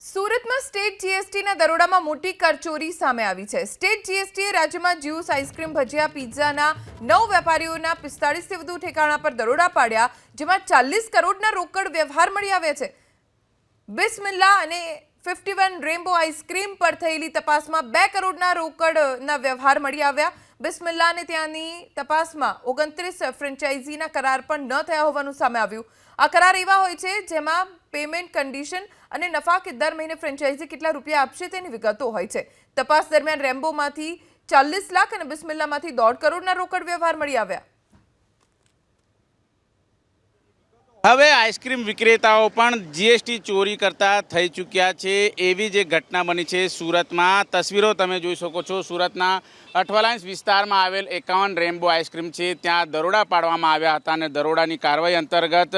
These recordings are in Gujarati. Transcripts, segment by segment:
સુરતમાં સ્ટેટ જીએસટીના દરોડામાં મોટી કરચોરી સામે આવી છે। સ્ટેટ જીએસટીએ રાજ્યમાં જ્યુસ, આઈસ્ક્રીમ, ભજીયા, પિઝાના 9 વેપારીઓના 45 થી વધુ ઠેકાણા પર દરોડા પાડ્યા, જેમાં 40 કરોડના રોકડ વ્યવહાર મળી આવ્યા છે। બિસ્મિલ્લા અને 51 રેમ્બો આઈસ્ક્રીમ પર થયેલી તપાસમાં 2 કરોડના રોકડના વ્યવહાર મળી આવ્યા। બિસ્મિલ્લા અને ત્યાંની તપાસમાં 29 ફ્રેન્ચાઇઝીના કરાર પણ ન થયા હોવાનું સામે આવ્યું। આ કરાર એવા હોય છે જેમાં પેમેન્ટ કન્ડિશન અને નફા કે દર મહિને ફ્રેન્ચાઇઝી કેટલા રૂપિયા આપશે તેની વિગતો હોય છે। તપાસ દરમિયાન રેમ્બોમાંથી 40 લાખ અને બિસ્મિલ્લામાંથી 1.5 કરોડના રોકડ વ્યવહાર મળી આવ્યા। હવે આઈસ્ક્રીમ વિક્રેતાઓ પણ જીએસટી ચોરી કરતા થઈ ચૂક્યા છે। એવી જે ઘટના બની છે સુરતમાં। તસવીરો તમે જોઈ શકો છો। સુરતના અઠવાલાઇન્સ વિસ્તારમાં આવેલ 51 રેમ્બો આઈસ્ક્રીમ છે, ત્યાં દરોડા પાડવામાં આવ્યા હતા અને દરોડાની કાર્યવાહી અંતર્ગત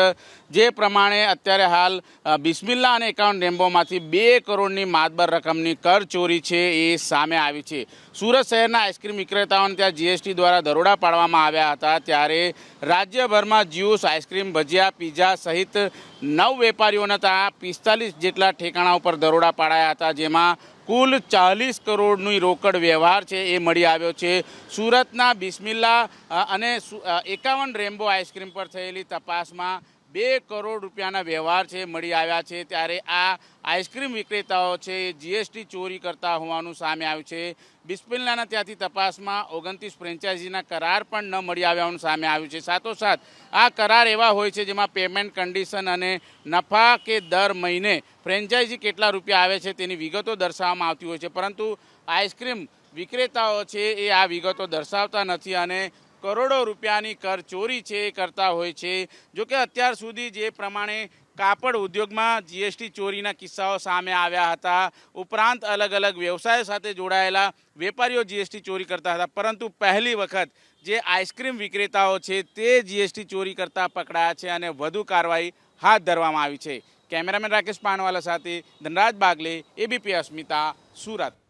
જે પ્રમાણે અત્યારે હાલ બિસ્મિલ્લા અને 51 રેમ્બોમાંથી 2 કરોડની માતબર રકમની કર ચોરી છે એ સામે આવી છે। સુરત શહેરના આઈસ્ક્રીમ વિક્રેતાઓને ત્યાં જીએસટી દ્વારા દરોડા પાડવામાં આવ્યા હતા, ત્યારે રાજ્યભરમાં જ્યુસ, આઈસ્ક્રીમ, ભજીયા, પિઝા સહિત 9 વેપારીઓના ત્યાં 45 જેટલા ઠેકાણા ઉપર દરોડા પાડાયા હતા, જેમાં કુલ 40 કરોડની રોકડ વ્યવહાર છે એ મળી આવ્યો છે। સુરતના બિસ્મિલ્લા અને 51 રેમ્બો આઈસ્ક્રીમ પર થયેલી તપાસમાં 2 કરોડ રૂપિયાના વ્યવહાર છે મળી આવ્યા છે, ત્યારે આ આઈસ્ક્રીમ વિક્રેતાઓ છે જીએસટી ચોરી કરતા હોવાનું સામે આવ્યું છે। બિસ્મિલ્લાના ત્યાંથી તપાસમાં 29 ફ્રેન્ચાઇઝીના કરાર પણ ન મળી આવ્યાનું સામે આવ્યું છે। સાથોસાથ આ કરાર એવા હોય છે જેમાં પેમેન્ટ કન્ડિશન અને નફા કે દર મહિને ફ્રેન્ચાઇઝી કેટલા રૂપિયા આવે છે તેની વિગતો દર્શાવવામાં આવતી હોય છે, પરંતુ આઈસ્ક્રીમ વિક્રેતાઓ છે એ આ વિગતો દર્શાવતા નથી અને કરોડો રૂપિયાની કર ચોરી છે એ કરતા હોય છે। જોકે અત્યાર સુધી જે પ્રમાણે કાપડ ઉદ્યોગમાં જીએસટી ચોરીના કિસ્સાઓ સામે આવ્યા હતા, ઉપરાંત અલગ અલગ વ્યવસાય સાથે જોડાયેલા વેપારીઓ જીએસટી ચોરી કરતા હતા, પરંતુ પહેલી વખત જે આઈસ્ક્રીમ વિક્રેતાઓ છે તે જીએસટી ચોરી કરતા પકડાયા છે અને વધુ કાર્યવાહી હાથ ધરવામાં આવી છે। કેમેરામેન રાકેશ પાનવાલા સાથે ધનરાજ બાગલે, એબીપી અસ્મિતા, સુરત।